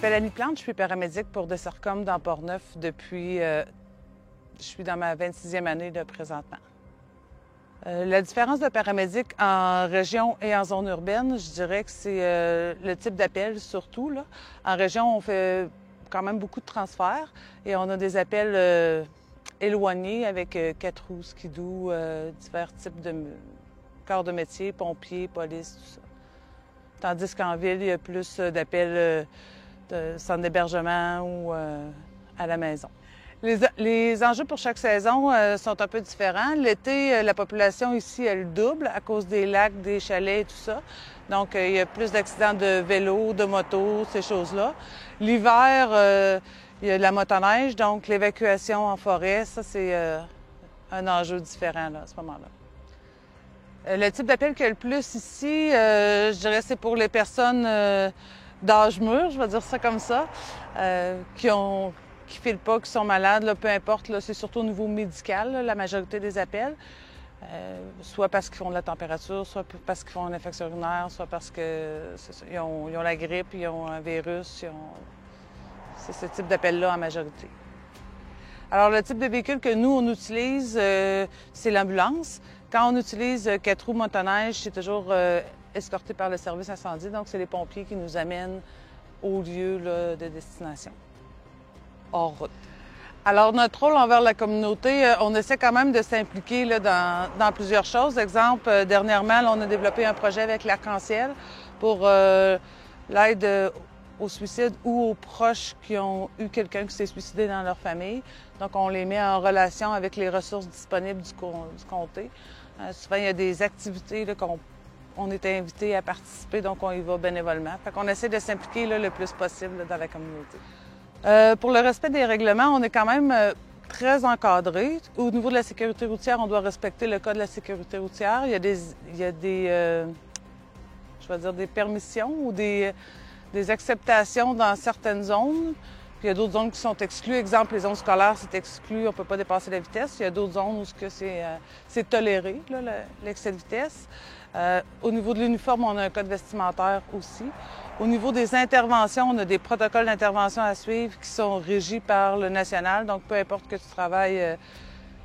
m'appelle Annie Plante, je suis paramédic pour Desarcom dans Port-Neuf depuis... je suis dans ma 26e année de présentement. La différence de paramédic en région et en zone urbaine, je dirais que c'est le type d'appel surtout, là. En région, on fait quand même beaucoup de transferts et on a des appels éloignés avec 4 roues, skidoo, divers types de corps de métier, pompiers, police, tout ça. Tandis qu'en ville, il y a plus d'appels de centre d'hébergement ou à la maison. Les enjeux pour chaque saison sont un peu différents. L'été, la population ici, elle double à cause des lacs, des chalets et tout ça. Donc, il y a plus d'accidents de vélo, de moto, ces choses-là. L'hiver, il y a de la motoneige, donc l'évacuation en forêt, ça, c'est un enjeu différent là, à ce moment-là. Le type d'appel qu'il y a le plus ici, je dirais, c'est pour les personnes d'âge mûr, je vais dire ça comme ça, qui ne filent pas, qui sont malades, là, peu importe, là, c'est surtout au niveau médical, là, la majorité des appels. Soit parce qu'ils font de la température, soit parce qu'ils font une infection urinaire, soit parce qu'ils ont la grippe, ils ont un virus, c'est ce type d'appel-là en majorité. Alors, le type de véhicule que nous, on utilise, c'est l'ambulance. Quand on utilise 4 roues motoneige, c'est toujours escorté par le service incendie. Donc, c'est les pompiers qui nous amènent au lieu là, de destination, hors route. Alors, notre rôle envers la communauté, on essaie quand même de s'impliquer là, dans plusieurs choses. Exemple, dernièrement, là, on a développé un projet avec l'Arc-en-Ciel pour l'aide au suicide ou aux proches qui ont eu quelqu'un qui s'est suicidé dans leur famille. Donc, on les met en relation avec les ressources disponibles du comté. Souvent, il y a des activités là, qu'on est invité à participer, donc on y va bénévolement. Fait qu'on essaie de s'impliquer là, le plus possible là, dans la communauté. Pour le respect des règlements, on est quand même très encadré. Au niveau de la sécurité routière, on doit respecter le code de la sécurité routière. Il y a des je vais dire, des permissions ou des acceptations dans certaines zones. Puis il y a d'autres zones qui sont exclues. Exemple, les zones scolaires, c'est exclu, on ne peut pas dépasser la vitesse. Il y a d'autres zones où c'est toléré, l'excès de vitesse. Au niveau de l'uniforme, on a un code vestimentaire aussi. Au niveau des interventions, on a des protocoles d'intervention à suivre qui sont régis par le national. Donc, peu importe que tu travailles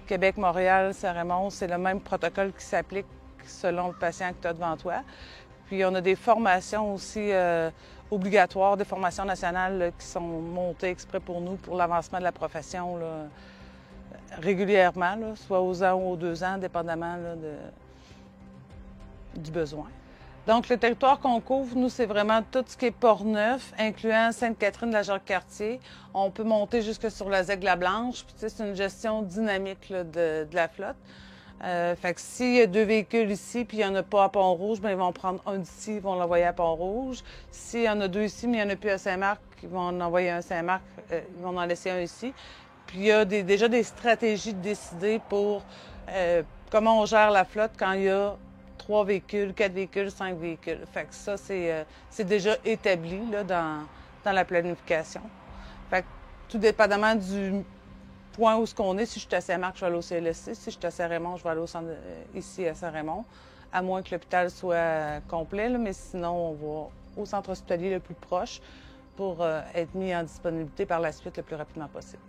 Québec, Montréal, Saint-Raymond, c'est le même protocole qui s'applique selon le patient que tu as devant toi. Puis, on a des formations aussi obligatoires, des formations nationales là, qui sont montées exprès pour nous, pour l'avancement de la profession, là, régulièrement, là, soit aux 1 ou aux 2 ans, dépendamment là, du besoin. Donc, le territoire qu'on couvre, nous, c'est vraiment tout ce qui est Port-Neuf, incluant Sainte-Catherine de la Jacques-Cartier. On peut monter jusque sur la Zègle-la-Blanche. Puis, tu sais, c'est une gestion dynamique là, de la flotte. Fait que s'il y a 2 véhicules ici, puis il n'y en a pas à Pont-Rouge, bien, ils vont prendre un d'ici, ils vont l'envoyer à Pont-Rouge. S'il y en a 2 ici, mais il n'y en a plus à Saint-Marc, ils vont en envoyer un à Saint-Marc, ils vont en laisser un ici. Puis il y a déjà des stratégies décidées pour comment on gère la flotte quand il y a 3 véhicules, 4 véhicules, 5 véhicules. Fait que ça, c'est déjà établi là, dans la planification. Fait que tout dépendamment du point où on est, si je suis à Saint-Marc, je vais aller au CLSC. Si je suis à Saint-Raymond, je vais aller ici à Saint-Raymond, à moins que l'hôpital soit complet, là, mais sinon, on va au centre hospitalier le plus proche pour être mis en disponibilité par la suite le plus rapidement possible.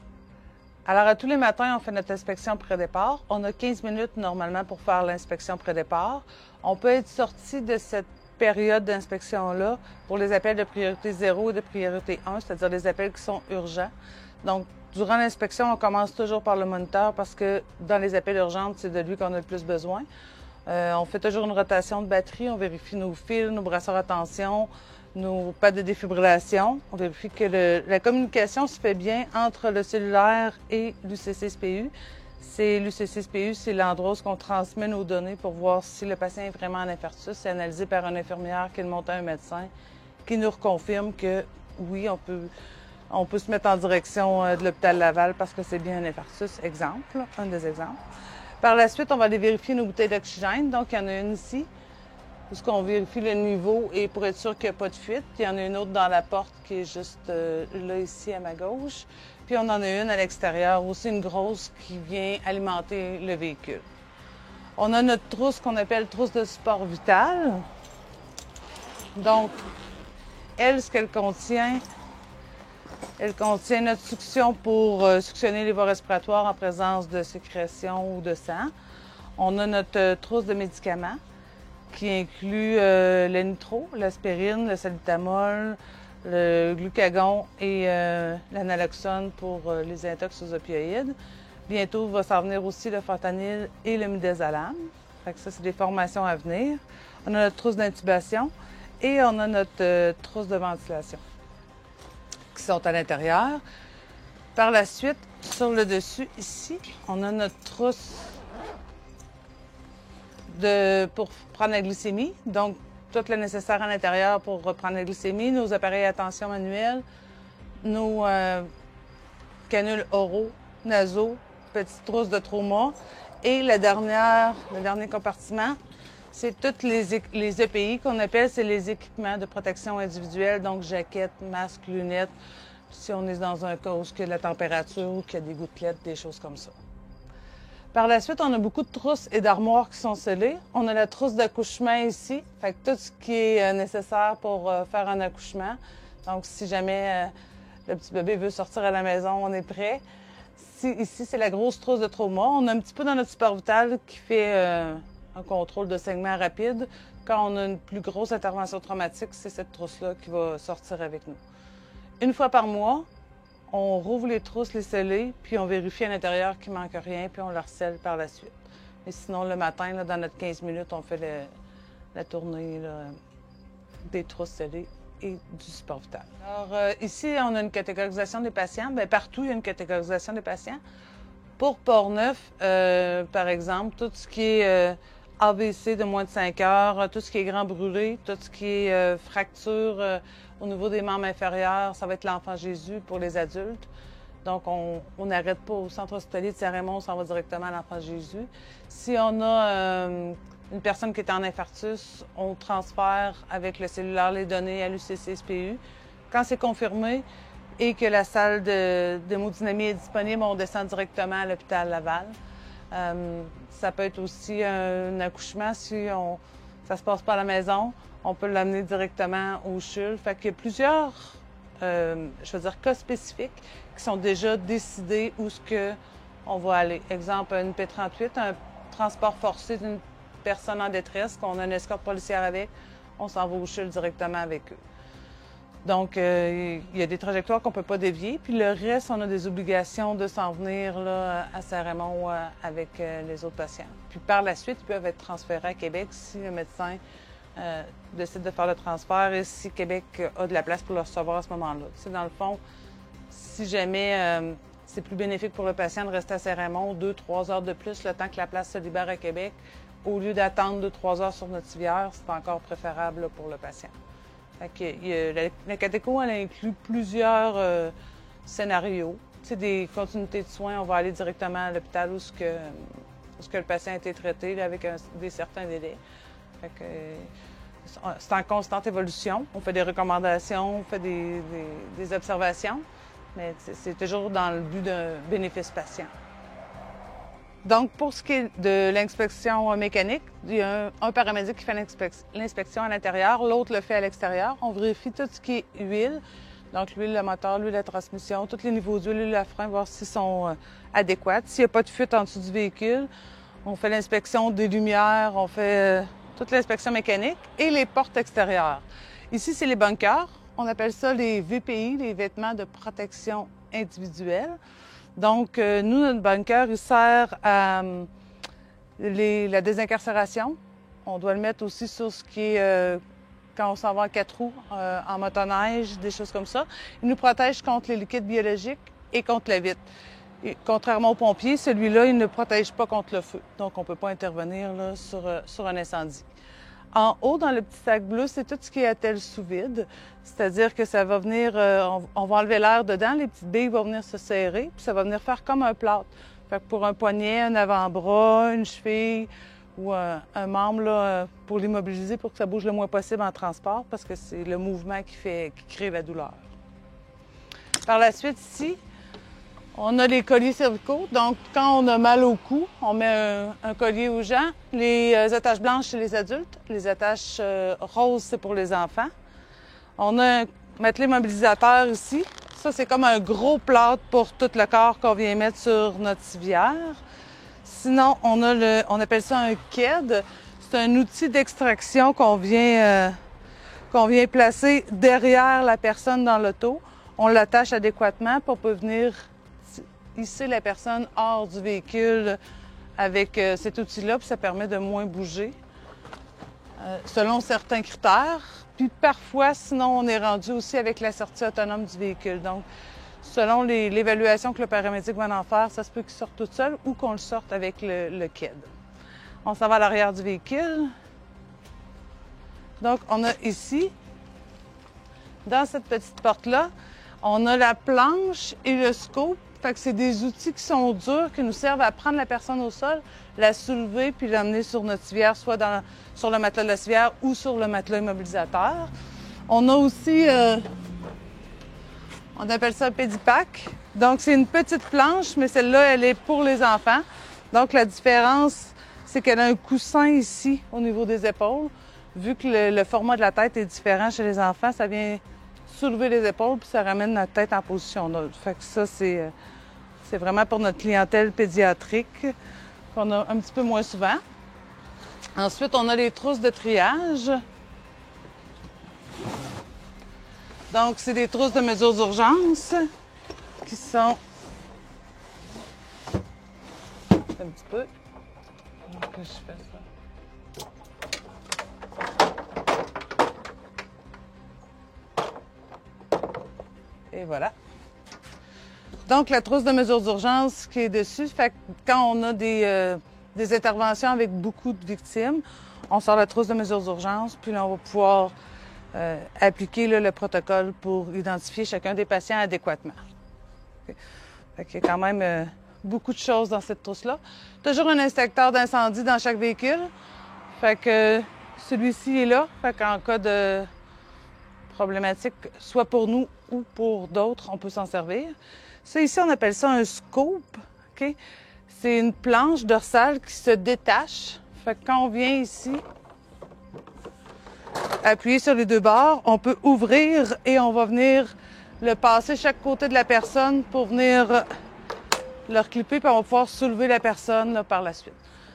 Alors, à tous les matins, on fait notre inspection pré-départ. On a 15 minutes normalement pour faire l'inspection pré-départ. On peut être sorti de cette période d'inspection-là pour les appels de priorité 0 et de priorité 1, c'est-à-dire les appels qui sont urgents. Donc, durant l'inspection, on commence toujours par le moniteur parce que dans les appels urgents, c'est de lui qu'on a le plus besoin. On fait toujours une rotation de batterie, on vérifie nos fils, nos brasseurs à tension, nos pads de défibrillation. On vérifie que la communication se fait bien entre le cellulaire et l'UCCSPU. L'UCCSPU, c'est l'endroit où on transmet nos données pour voir si le patient est vraiment en infarctus. C'est analysé par une infirmière qui le monte à un médecin qui nous reconfirme que oui, on peut se mettre en direction de l'hôpital Laval parce que c'est bien un infarctus, exemple, un des exemples. Par la suite, on va aller vérifier nos bouteilles d'oxygène. Donc, il y en a une ici, où on vérifie le niveau et pour être sûr qu'il n'y a pas de fuite. Puis, il y en a une autre dans la porte qui est juste là, ici, à ma gauche. Puis, on en a une à l'extérieur, aussi une grosse qui vient alimenter le véhicule. On a notre trousse qu'on appelle trousse de support vital. Donc, elle, ce qu'elle contient, Elle contient notre succion pour suctionner les voies respiratoires en présence de sécrétion ou de sang. On a notre trousse de médicaments qui inclut le nitro, l'aspirine, le salbutamol, le glucagon et l'analoxone pour les intox aux opioïdes. Bientôt va s'en venir aussi le fentanyl et le midazolam. Fait que ça, c'est des formations à venir. On a notre trousse d'intubation et on a notre trousse de ventilation qui sont à l'intérieur. Par la suite, sur le dessus, ici, on a notre trousse pour prendre la glycémie. Donc, tout le nécessaire à l'intérieur pour prendre la glycémie, nos appareils à tension manuelle, nos canules oraux, nasaux, petite trousse de trauma. Et le dernier compartiment, c'est tous les EPI qu'on appelle, c'est les équipements de protection individuelle, donc jaquettes, masques, lunettes, si on est dans un cas où il y a de la température ou qu'il y a des gouttelettes, des choses comme ça. Par la suite, on a beaucoup de trousses et d'armoires qui sont scellées. On a la trousse d'accouchement ici, fait que tout ce qui est nécessaire pour faire un accouchement. Donc, si jamais le petit bébé veut sortir à la maison, on est prêt. Ici, c'est la grosse trousse de trauma. On a un petit peu dans notre support vital qui fait un contrôle de saignement rapide. Quand on a une plus grosse intervention traumatique, c'est cette trousse-là qui va sortir avec nous. Une fois par mois, on rouvre les trousses, les scellées, puis on vérifie à l'intérieur qu'il ne manque rien, puis on la recelle par la suite. Et sinon, le matin, là, dans notre 15 minutes, on fait la tournée là, des trousses scellées et du support vital. Alors, ici, on a une catégorisation des patients. Bien, partout, il y a une catégorisation des patients. Pour Portneuf, par exemple, tout ce qui est AVC de moins de 5 heures, tout ce qui est grand brûlé, tout ce qui est fracture au niveau des membres inférieurs, ça va être l'Enfant Jésus pour les adultes. Donc, on n'arrête pas au centre hospitalier de Saint-Raymond, on s'en va directement à l'Enfant Jésus. Si on a une personne qui est en infarctus, on transfère avec le cellulaire les données à l'UCC-SPU. Quand c'est confirmé et que la salle d'hémodynamie est disponible, on descend directement à l'hôpital Laval. Ça peut être aussi un accouchement si ça se passe pas à la maison. On peut l'amener directement au CHUL. Fait qu'il y a plusieurs, cas spécifiques qui sont déjà décidés où on va aller. Exemple, une P38, un transport forcé d'une personne en détresse, qu'on a une escorte policière avec, on s'en va au CHUL directement avec eux. Donc, il y a des trajectoires qu'on ne peut pas dévier. Puis le reste, on a des obligations de s'en venir là, à Saint-Raymond avec les autres patients. Puis par la suite, ils peuvent être transférés à Québec si le médecin décide de faire le transfert et si Québec a de la place pour le recevoir à ce moment-là. C'est dans le fond, si jamais c'est plus bénéfique pour le patient de rester à Saint-Raymond 2-3 heures de plus le temps que la place se libère à Québec, au lieu d'attendre 2-3 heures sur notre civière, c'est encore préférable là, pour le patient. La catégo, elle inclut plusieurs scénarios. C'est des continuités de soins. On va aller directement à l'hôpital où le patient a été traité là, avec des certains délais. C'est en constante évolution. On fait des recommandations, on fait des observations, mais c'est toujours dans le but d'un bénéfice patient. Donc, pour ce qui est de l'inspection mécanique, il y a un paramédic qui fait l'inspection à l'intérieur, l'autre le fait à l'extérieur. On vérifie tout ce qui est huile, donc l'huile, le moteur, l'huile, la transmission, tous les niveaux d'huile, l'huile à frein, voir s'ils sont adéquats. S'il n'y a pas de fuite en dessous du véhicule, on fait l'inspection des lumières, on fait toute l'inspection mécanique et les portes extérieures. Ici, c'est les bunkers. On appelle ça les VPI, les vêtements de protection individuelle. Donc, nous, notre bunker, il sert à la désincarcération. On doit le mettre aussi sur ce qui est quand on s'en va en 4 roues, en motoneige, des choses comme ça. Il nous protège contre les liquides biologiques et contre la vitre. Et, contrairement aux pompiers, celui-là, il ne protège pas contre le feu. Donc, on ne peut pas intervenir là, sur un incendie. En haut, dans le petit sac bleu, c'est tout ce qui est attelle sous vide. C'est-à-dire que ça va venir, on va enlever l'air dedans, les petites billes vont venir se serrer, puis ça va venir faire comme un plâtre. Fait que pour un poignet, un avant-bras, une cheville ou un membre, là, pour l'immobiliser, pour que ça bouge le moins possible en transport, parce que c'est le mouvement qui crée la douleur. Par la suite, ici, on a les colliers cervicaux. Donc, quand on a mal au cou, on met un collier aux gens. Les attaches blanches, c'est les adultes. Les attaches roses, c'est pour les enfants. On a un matelas mobilisateur ici. Ça, c'est comme un gros plâtre pour tout le corps qu'on vient mettre sur notre civière. Sinon, on appelle ça un KED. C'est un outil d'extraction qu'on vient placer derrière la personne dans l'auto. On l'attache adéquatement pour pouvoir venir hisser la personne hors du véhicule avec cet outil-là, puis ça permet de moins bouger selon certains critères. Puis parfois, sinon, on est rendu aussi avec la sortie autonome du véhicule. Donc, selon l'évaluation que le paramédic va en faire, ça se peut qu'il sorte tout seul ou qu'on le sorte avec le KED. On s'en va à l'arrière du véhicule. Donc, on a ici, dans cette petite porte-là, on a la planche et le scope. Fait que c'est des outils qui sont durs, qui nous servent à prendre la personne au sol, la soulever puis l'emmener sur notre civière, soit sur le matelas de la civière ou sur le matelas immobilisateur. On a aussi, on appelle ça un pédipack. Donc, c'est une petite planche, mais celle-là, elle est pour les enfants. Donc, la différence, c'est qu'elle a un coussin ici, au niveau des épaules. Vu que le format de la tête est différent chez les enfants, ça vient soulever les épaules puis ça ramène notre tête en position neutre. Fait que ça, c'est vraiment pour notre clientèle pédiatrique qu'on a un petit peu moins souvent. Ensuite, on a les trousses de triage. Donc, c'est des trousses de mesure d'urgence qui sont un petit peu. Donc, je fais ça. Et voilà. Donc, la trousse de mesure d'urgence qui est dessus, fait que quand on a des interventions avec beaucoup de victimes, on sort la trousse de mesure d'urgence, puis là, on va pouvoir appliquer là, le protocole pour identifier chacun des patients adéquatement. Okay. Fait qu'il y a quand même beaucoup de choses dans cette trousse-là. Toujours un extincteur d'incendie dans chaque véhicule. Fait que celui-ci est là. Fait qu'en cas de problématique, soit pour nous ou pour d'autres, on peut s'en servir. Ça, ici, on appelle ça un scope. Okay? C'est une planche dorsale qui se détache. Fait que quand on vient ici, appuyer sur les deux bords, on peut ouvrir et on va venir le passer chaque côté de la personne pour venir le reclipper, puis on va pouvoir soulever la personne là, par la suite.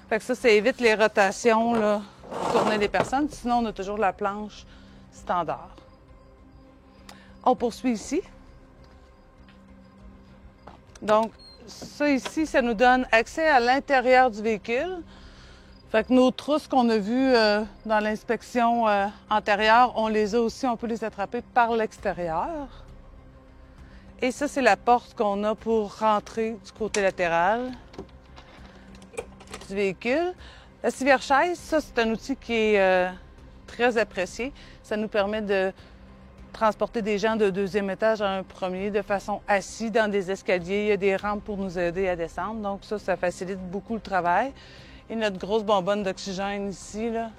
Fait que ça évite les rotations, là, tourner les personnes. Sinon, on a toujours la planche standard. On poursuit ici. Donc, ça ici, ça nous donne accès à l'intérieur du véhicule. Fait que nos trousses qu'on a vues dans l'inspection antérieure, on les a aussi, on peut les attraper par l'extérieur. Et ça, c'est la porte qu'on a pour rentrer du côté latéral du véhicule. La civière chaise, ça, c'est un outil qui est très apprécié. Ça nous permet de transporter des gens de deuxième étage à un premier de façon assise dans des escaliers. Il y a des rampes pour nous aider à descendre. Donc ça facilite beaucoup le travail. Et notre grosse bonbonne d'oxygène ici, là.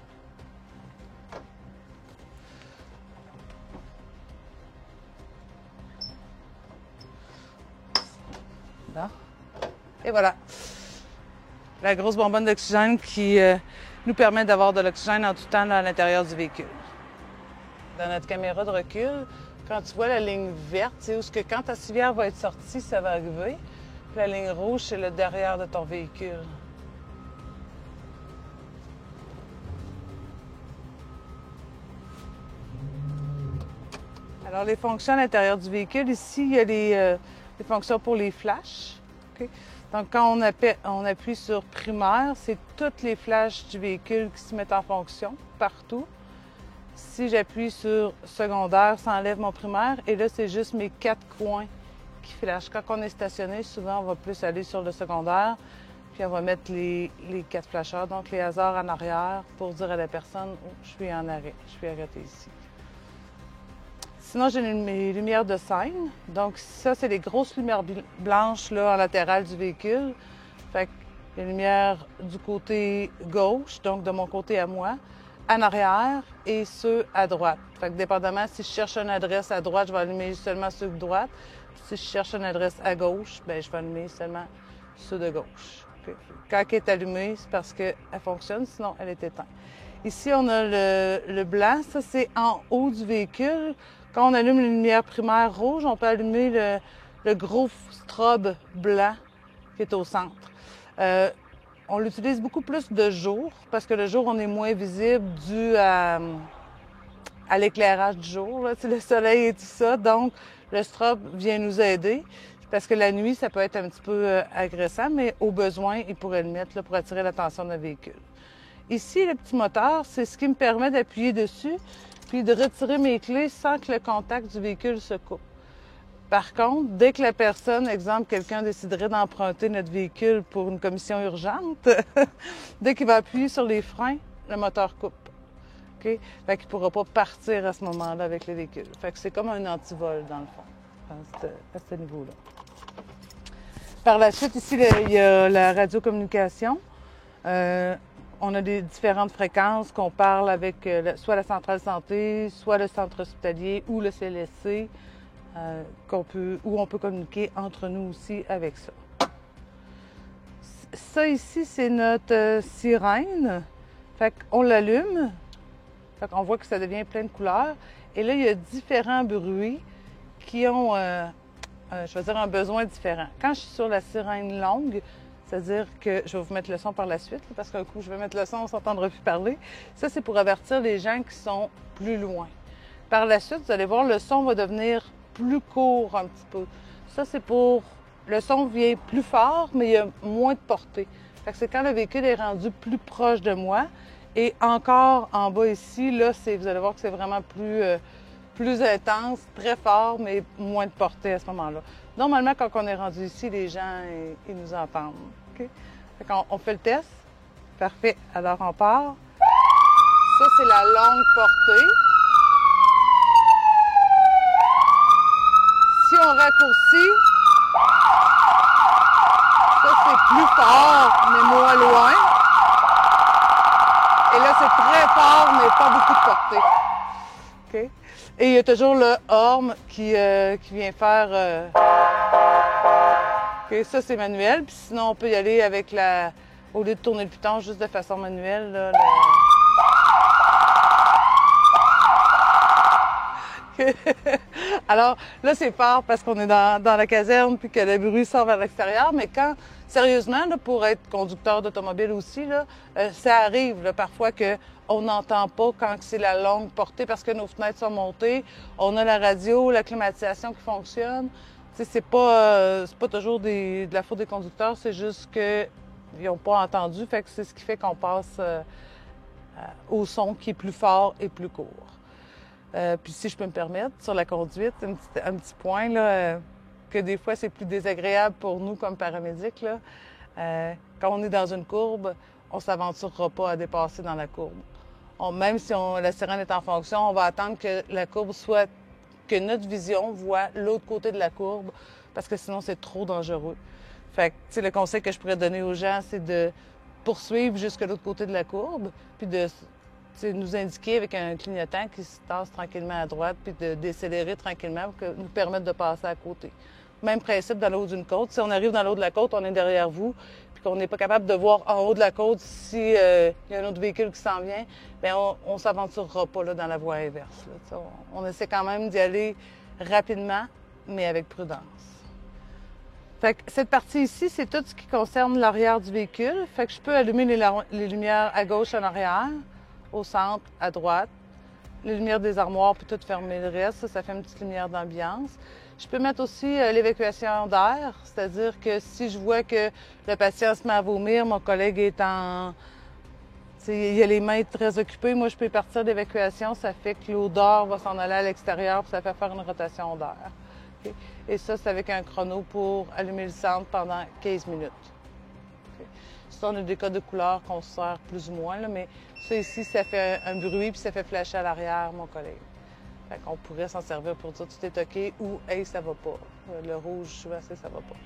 Là. Et voilà. La grosse bonbonne d'oxygène qui nous permet d'avoir de l'oxygène en tout temps là, à l'intérieur du véhicule. Dans notre caméra de recul, quand tu vois la ligne verte, c'est où ce que quand ta civière va être sortie, ça va arriver. Puis la ligne rouge, c'est le derrière de ton véhicule. Alors, les fonctions à l'intérieur du véhicule, ici, il y a les fonctions pour les flashs. Okay? Donc, quand on appuie sur primaire, c'est toutes les flashs du véhicule qui se mettent en fonction, partout. Si j'appuie sur secondaire, ça enlève mon primaire. Et là, c'est juste mes 4 coins qui flashent. Quand on est stationné, souvent, on va plus aller sur le secondaire. Puis, on va mettre les 4 flasheurs, donc les hasards en arrière, pour dire à la personne « Oh, je suis en arrêt, je suis arrêté ici ». Sinon, j'ai mes lumières de scène. Donc, ça, c'est les grosses lumières blanches là, en latéral du véhicule. Fait que les lumières du côté gauche, donc de mon côté à moi, en arrière et ceux à droite. Fait que dépendamment, si je cherche une adresse à droite, je vais allumer seulement ceux de droite. Si je cherche une adresse à gauche, bien, je vais allumer seulement ceux de gauche. Okay. Quand elle est allumée, c'est parce qu'elle fonctionne, sinon elle est éteinte. Ici, on a le blanc. Ça, c'est en haut du véhicule. Quand on allume les lumières primaires rouges, on peut allumer le gros strobe blanc qui est au centre. On l'utilise beaucoup plus de jour parce que le jour, on est moins visible dû à l'éclairage du jour, là, le soleil et tout ça. Donc, le strobe vient nous aider parce que la nuit, ça peut être un petit peu agressant, mais au besoin, il pourrait le mettre là, pour attirer l'attention d'un véhicule. Ici, le petit moteur, c'est ce qui me permet d'appuyer dessus puis de retirer mes clés sans que le contact du véhicule se coupe. Par contre, dès que la personne, exemple, quelqu'un déciderait d'emprunter notre véhicule pour une commission urgente, dès qu'il va appuyer sur les freins, le moteur coupe. Okay? Fait qu'il ne pourra pas partir à ce moment-là avec le véhicule. Fait que c'est comme un antivol, dans le fond, à ce niveau-là. Par la suite, ici, il y a la radiocommunication. On a des différentes fréquences qu'on parle avec soit la centrale santé, soit le centre hospitalier ou le CLSC, où on peut communiquer entre nous aussi avec ça. Ça ici, c'est notre sirène. Fait qu'on l'allume. Fait qu'on voit que ça devient plein de couleurs. Et là, il y a différents bruits qui ont, je vais dire, un besoin différent. Quand je suis sur la sirène longue, c'est-à-dire que je vais vous mettre le son par la suite, parce qu'un coup, je vais mettre le son, on ne s'entendra plus parler. Ça, c'est pour avertir les gens qui sont plus loin. Par la suite, vous allez voir, le son va devenir plus court un petit peu. Ça, c'est pour... Le son vient plus fort, mais il y a moins de portée. Fait que c'est quand le véhicule est rendu plus proche de moi. Et encore en bas ici, là, vous allez voir que c'est vraiment plus intense, très fort, mais moins de portée à ce moment-là. Normalement, quand on est rendu ici, les gens, ils nous entendent. Okay? Fait qu'on fait le test. Parfait. Alors, on part. Ça, c'est la longue portée. Si on raccourcit, ça, c'est plus fort, mais moins loin. Et là, c'est très fort, mais pas beaucoup de portée. Okay? Et il y a toujours le horn qui vient faire... Okay, ça, c'est manuel. Puis sinon, on peut y aller avec au lieu de tourner le piton, juste de façon manuelle. Là, Alors, là, c'est fort parce qu'on est dans la caserne puis que le bruit sort vers l'extérieur. Mais sérieusement, là, pour être conducteur d'automobile aussi, là, ça arrive là, parfois qu'on n'entend pas quand c'est la longue portée parce que nos fenêtres sont montées. On a la radio, la climatisation qui fonctionne. C'est pas toujours de la faute des conducteurs, c'est juste qu'ils n'ont pas entendu. Fait que c'est ce qui fait qu'on passe au son qui est plus fort et plus court. Puis si je peux me permettre, sur la conduite, un petit point là, que des fois c'est plus désagréable pour nous comme paramédics. Là, quand on est dans une courbe, on ne s'aventurera pas à dépasser dans la courbe. Même si la sirène est en fonction, on va attendre que la courbe soit... que notre vision voit l'autre côté de la courbe, parce que sinon c'est trop dangereux. Fait que, le conseil que je pourrais donner aux gens, c'est de poursuivre jusqu'à l'autre côté de la courbe, puis de nous indiquer avec un clignotant qui se tasse tranquillement à droite, puis de décélérer tranquillement pour nous permettre de passer à côté. Même principe dans le haut d'une côte. Si on arrive dans le haut de la côte, on est derrière vous, puis qu'on n'est pas capable de voir en haut de la côte s'il y a un autre véhicule qui s'en vient, bien, on ne s'aventurera pas là, dans la voie inverse. Là, on essaie quand même d'y aller rapidement, mais avec prudence. Fait que cette partie ici, c'est tout ce qui concerne l'arrière du véhicule. Fait que je peux allumer les lumières à gauche, en arrière, au centre, à droite. Les lumières des armoires, puis tout fermer le reste. Ça fait une petite lumière d'ambiance. Je peux mettre aussi l'évacuation d'air, c'est-à-dire que si je vois que le patient se met à vomir, mon collègue est il a les mains très occupées, moi je peux partir d'évacuation, ça fait que l'odeur va s'en aller à l'extérieur, puis ça fait faire une rotation d'air. Okay? Et ça, c'est avec un chrono pour allumer le centre pendant 15 minutes. Okay? Ça, on a des codes de couleur qu'on se sert plus ou moins, là, mais ça ici, ça fait un bruit, puis ça fait flasher à l'arrière, mon collègue. Fait qu'on pourrait s'en servir pour dire tout est OK ou hey, ça va pas. Le rouge, souvent, ça va pas.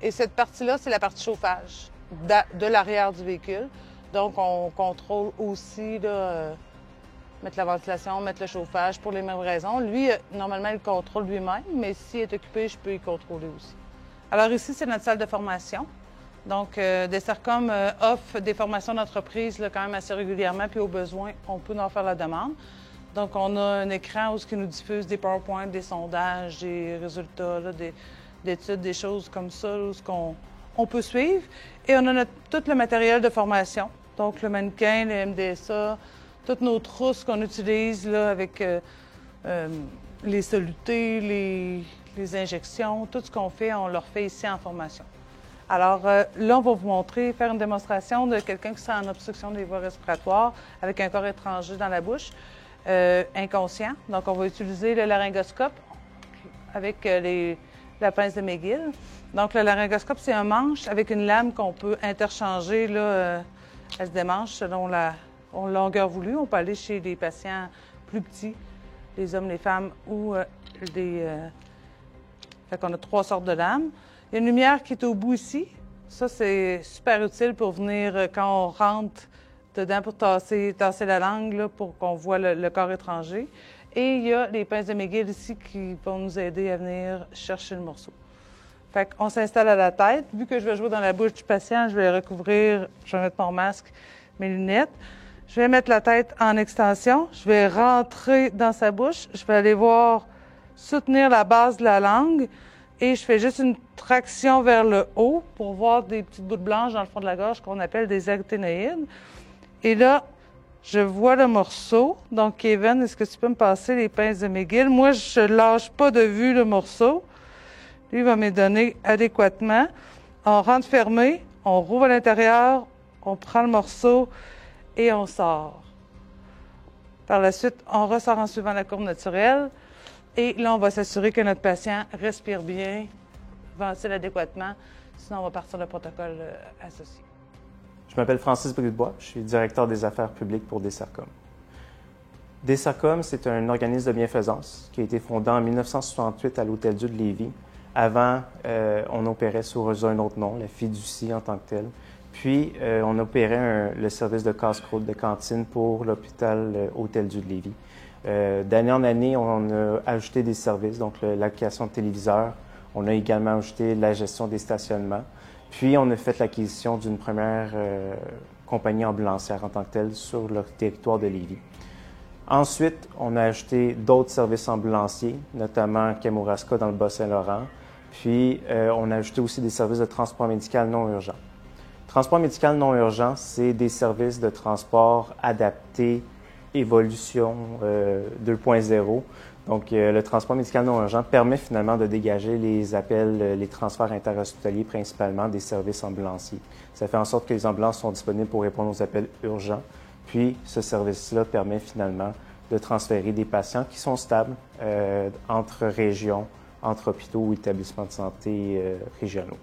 Et cette partie-là, c'est la partie chauffage de l'arrière du véhicule. Donc, on contrôle aussi, là, mettre la ventilation, mettre le chauffage pour les mêmes raisons. Lui, normalement, il contrôle lui-même, mais s'il est occupé, je peux y contrôler aussi. Alors ici, c'est notre salle de formation. Donc, Dessercom offre des formations d'entreprise quand même assez régulièrement, puis au besoin, on peut en faire la demande. Donc, on a un écran où qui nous diffuse des PowerPoint, des sondages, des résultats, là, d'études, des choses comme ça, où on peut suivre. Et on a tout le matériel de formation, donc le mannequin, le MDSA, toutes nos trousses qu'on utilise là, avec les solutés, les injections, tout ce qu'on fait, on le refait ici en formation. Alors là, on va vous montrer, faire une démonstration de quelqu'un qui serait en obstruction des voies respiratoires avec un corps étranger dans la bouche, inconscient. Donc, on va utiliser le laryngoscope avec la pince de McGill. Donc, le laryngoscope, c'est un manche avec une lame qu'on peut interchanger. Là, elle se démanche selon la longueur voulue. On peut aller chez des patients plus petits, les hommes, les femmes ou Fait qu'on a 3 sortes de lames. Il y a une lumière qui est au bout ici. Ça, c'est super utile pour venir, quand on rentre dedans, pour tasser la langue, là, pour qu'on voit le corps étranger. Et il y a les pinces de McGill ici qui vont nous aider à venir chercher le morceau. Fait qu'on s'installe à la tête. Vu que je vais jouer dans la bouche du patient, je vais recouvrir, je vais mettre mon masque, mes lunettes. Je vais mettre la tête en extension. Je vais rentrer dans sa bouche. Je vais aller voir soutenir la base de la langue. Et je fais juste une traction vers le haut pour voir des petites bouts blanches dans le fond de la gorge qu'on appelle des acténoïdes. Et là, je vois le morceau. Donc, Kevin, est-ce que tu peux me passer les pinces de McGill? Moi, je ne lâche pas de vue le morceau. Lui va me donner adéquatement. On rentre fermé, on rouvre à l'intérieur, on prend le morceau et on sort. Par la suite, on ressort en suivant la courbe naturelle. Et là, on va s'assurer que notre patient respire bien, ventile adéquatement. Sinon, on va partir le protocole associé. Je m'appelle Francis Bridebois, je suis directeur des affaires publiques pour Desarcom. Desarcom, c'est un organisme de bienfaisance qui a été fondé en 1968 à l'Hôtel-Dieu de Lévis. Avant, on opérait sous un autre nom, la fiducie en tant que telle. Puis, on opérait le service de casse-croûte de cantine pour l'hôpital Hôtel-Dieu de Lévis. D'année en année, on a ajouté des services, donc l'application de téléviseur. On a également ajouté la gestion des stationnements. Puis, on a fait l'acquisition d'une première compagnie ambulancière en tant que telle sur le territoire de Lévis. Ensuite, on a ajouté d'autres services ambulanciers, notamment Kamouraska dans le Bas-Saint-Laurent. Puis, on a ajouté aussi des services de transport médical non urgent. Transport médical non urgent, c'est des services de transport adaptés évolution 2.0. Donc, le transport médical non urgent permet finalement de dégager les appels, les transferts interhospitaliers, principalement des services ambulanciers. Ça fait en sorte que les ambulances sont disponibles pour répondre aux appels urgents. Puis, ce service-là permet finalement de transférer des patients qui sont stables entre régions, entre hôpitaux ou établissements de santé régionaux.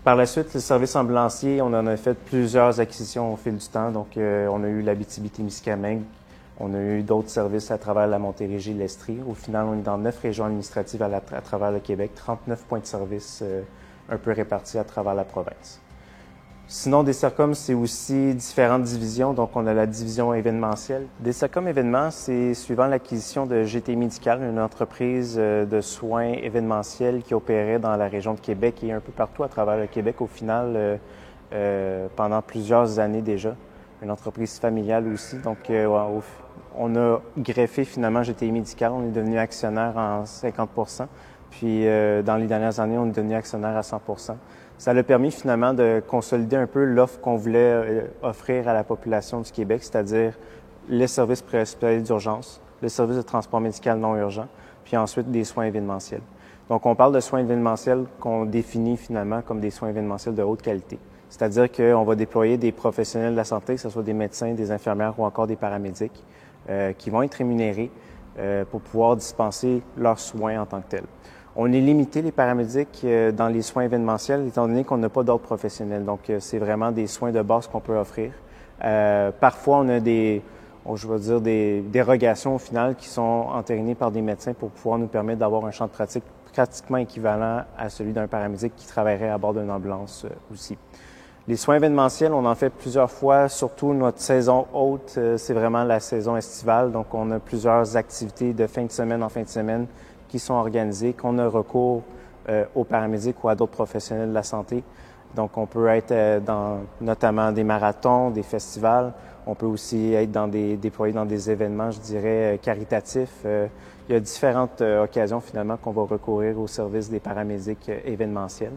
Par la suite, le service ambulancier, on en a fait plusieurs acquisitions au fil du temps. Donc, on a eu l'Abitibi-Témiscamingue, on a eu d'autres services à travers la Montérégie et l'Estrie. Au final, on est dans 9 régions administratives à travers le Québec, 39 points de service un peu répartis à travers la province. Sinon, Desarcom, c'est aussi différentes divisions. Donc, on a la division événementielle. Desarcom Événements, c'est suivant l'acquisition de GT Médical, une entreprise de soins événementiels qui opérait dans la région de Québec et un peu partout à travers le Québec, au final, pendant plusieurs années déjà. Une entreprise familiale aussi. Donc, on a greffé finalement GT Médical. On est devenu actionnaire en 50 %. Puis, dans les dernières années, on est devenu actionnaire à 100 %. Ça a permis finalement de consolider un peu l'offre qu'on voulait offrir à la population du Québec, c'est-à-dire les services préhospitaliers d'urgence, le service de transport médical non urgent, puis ensuite des soins événementiels. Donc, on parle de soins événementiels qu'on définit finalement comme des soins événementiels de haute qualité. C'est-à-dire qu'on va déployer des professionnels de la santé, que ce soit des médecins, des infirmières ou encore des paramédics, qui vont être rémunérés pour pouvoir dispenser leurs soins en tant que tels. On est limité, les paramédics, dans les soins événementiels, étant donné qu'on n'a pas d'ordre professionnel. Donc, c'est vraiment des soins de base qu'on peut offrir. Parfois, on a des dérogations au final qui sont entérinées par des médecins pour pouvoir nous permettre d'avoir un champ de pratique pratiquement équivalent à celui d'un paramédic qui travaillerait à bord d'une ambulance aussi. Les soins événementiels, on en fait plusieurs fois, surtout notre saison haute, c'est vraiment la saison estivale. Donc, on a plusieurs activités de fin de semaine en fin de semaine qui sont organisées, qu'on a recours aux paramédics ou à d'autres professionnels de la santé Donc, on peut être dans notamment des marathons, des festivals. On peut aussi être déployé dans des événements, je dirais, caritatifs. Il y a différentes occasions, finalement, qu'on va recourir au service des paramédics événementiels.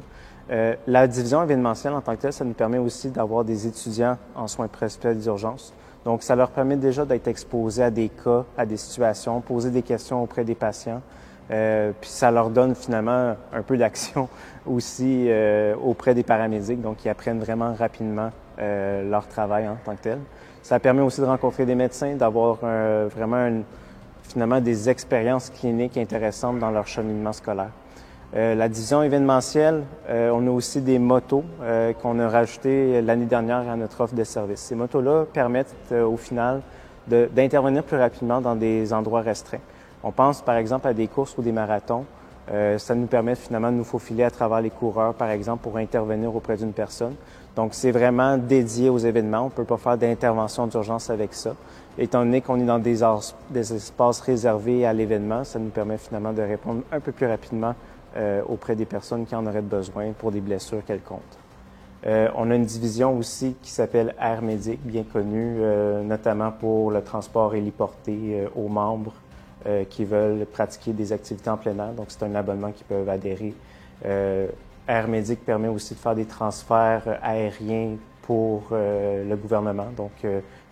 La division événementielle en tant que telle, ça nous permet aussi d'avoir des étudiants en soins prescrits d'urgence. Donc, ça leur permet déjà d'être exposés à des cas, à des situations, poser des questions auprès des patients. Puis ça leur donne finalement un peu d'action aussi auprès des paramédics, donc ils apprennent vraiment rapidement leur travail en tant que tel. Ça permet aussi de rencontrer des médecins, d'avoir finalement des expériences cliniques intéressantes dans leur cheminement scolaire. La division événementielle, on a aussi des motos qu'on a rajoutées l'année dernière à notre offre de service. Ces motos-là permettent au final d'intervenir plus rapidement dans des endroits restreints. On pense par exemple à des courses ou des marathons. Ça nous permet finalement de nous faufiler à travers les coureurs, par exemple, pour intervenir auprès d'une personne. Donc, c'est vraiment dédié aux événements. On ne peut pas faire d'intervention d'urgence avec ça. Étant donné qu'on est dans des espaces réservés à l'événement, ça nous permet finalement de répondre un peu plus rapidement auprès des personnes qui en auraient besoin pour des blessures quelconques. On a une division aussi qui s'appelle Air Médic, bien connue, notamment pour le transport héliporté aux membres qui veulent pratiquer des activités en plein air. Donc, c'est un abonnement qui peuvent adhérer. Air Médic permet aussi de faire des transferts aériens pour le gouvernement. Donc,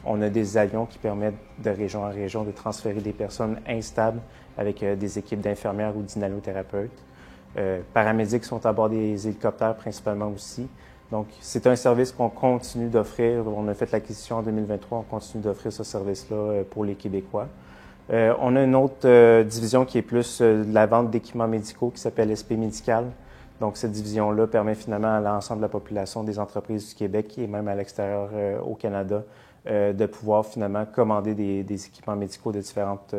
on a des avions qui permettent de région en région de transférer des personnes instables avec des équipes d'infirmières ou d'inhalothérapeutes. Paramédics sont à bord des hélicoptères principalement aussi. Donc, c'est un service qu'on continue d'offrir. On a fait l'acquisition en 2023. On continue d'offrir ce service-là pour les Québécois. On a une autre division qui est plus de la vente d'équipements médicaux qui s'appelle SP Médical. Donc, cette division-là permet finalement à l'ensemble de la population des entreprises du Québec et même à l'extérieur au Canada de pouvoir finalement commander des équipements médicaux de différentes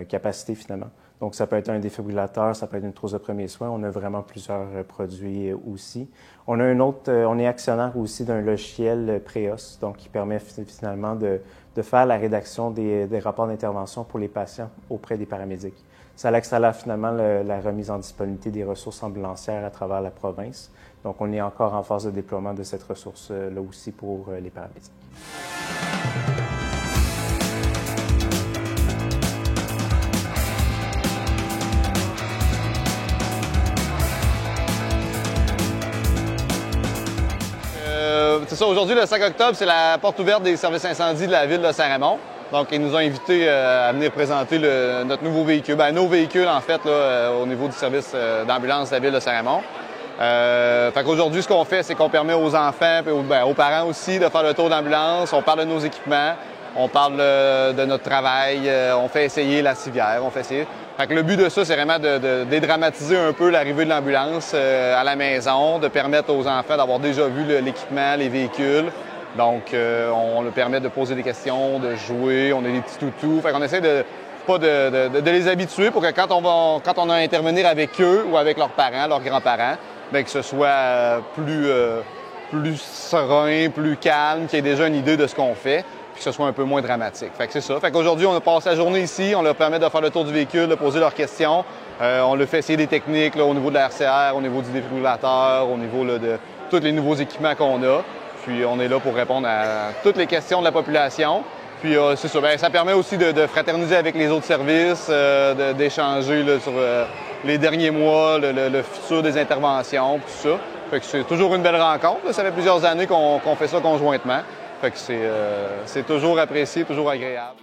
capacités finalement. Donc, ça peut être un défibrillateur, ça peut être une trousse de premiers soins. On a vraiment plusieurs produits aussi. On est actionnaire aussi d'un logiciel Préos, donc qui permet finalement de faire la rédaction des rapports d'intervention pour les patients auprès des paramédics. Ça accélère finalement la remise en disponibilité des ressources ambulancières à travers la province. Donc, on est encore en phase de déploiement de cette ressource-là aussi pour les paramédics. C'est ça, aujourd'hui, le 5 octobre, c'est la porte ouverte des services incendies de la ville de Saint-Raymond. Donc, ils nous ont invités à venir présenter notre nouveau véhicule, nos véhicules, en fait, là, au niveau du service d'ambulance de la ville de Saint-Raymond. Fait qu'aujourd'hui, ce qu'on fait, c'est qu'on permet aux enfants et aux parents aussi de faire le tour d'ambulance. On parle de nos équipements, on parle de notre travail, on fait essayer la civière, on fait essayer. Fait que le but de ça, c'est vraiment de dédramatiser un peu l'arrivée de l'ambulance à la maison, de permettre aux enfants d'avoir déjà vu l'équipement, les véhicules. Donc, on leur permet de poser des questions, de jouer, on a des petits toutous. Fait qu'on essaie de les habituer pour que quand on a à intervenir avec eux ou avec leurs parents, leurs grands-parents, bien que ce soit plus serein, plus calme, qu'il y ait déjà une idée de ce qu'on fait, puis que ce soit un peu moins dramatique. Fait que c'est ça. Fait qu'aujourd'hui, on a passé la journée ici, on leur permet de faire le tour du véhicule, de poser leurs questions. On leur fait essayer des techniques là, au niveau de la RCR, au niveau du défibrillateur, au niveau là, de tous les nouveaux équipements qu'on a. Puis on est là pour répondre à toutes les questions de la population. Puis c'est ça, bien, ça permet aussi de fraterniser avec les autres services, d'échanger là, sur les derniers mois, le futur des interventions, tout ça. Fait que c'est toujours une belle rencontre. Là. Ça fait plusieurs années qu'on fait ça conjointement. Fait que c'est toujours apprécié, toujours agréable.